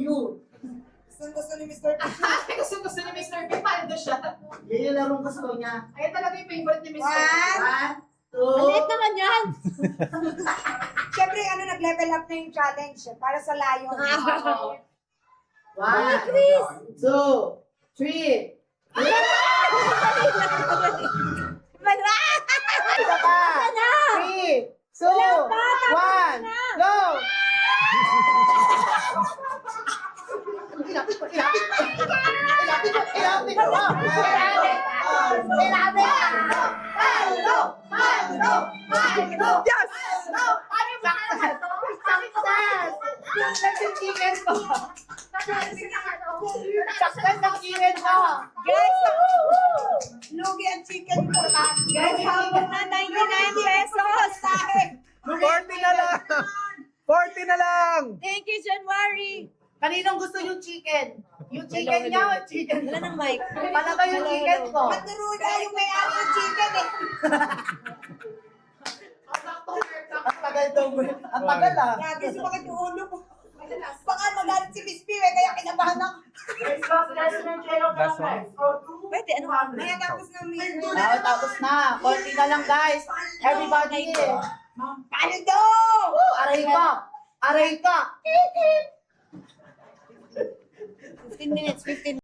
you. Gusto ni Mr. P. Gusto ni Mr. P. Paldo siya. Yan yung larong gusto niya. Ayan talaga yung favorite ni Mr. P. 1, 2. Maliit naman yan. Siyempre, nag-level up na yung challenge para sa Lion. 1, 2, 3. Isa pa. 3, 2, 1, go! Ilapit mo! Yes! Success yung chicken ko. Success ang chicken ko. Guys, lugi ang chicken ko. Guys, habang na 99 pesos. 40 na lang! 40 na lang! Thank you, January. Kaninong gusto yung chicken? Yung chicken niya o chicken Wala ng mic. Palaga yung chicken ko. Maturo na yung may-ari yung chicken eh. Ang tagal daw mo. Ang tagal ah. Grabe, sumakit yung ulo ko. Baka magalit si Miss P eh, kaya kinabahan ako. Last one. Pwede, ano? Kaya tapos na may... Tapos na. Konti na lang guys. Everybody. Paldo! Aray ka. Aray ka. 15 minutes, 15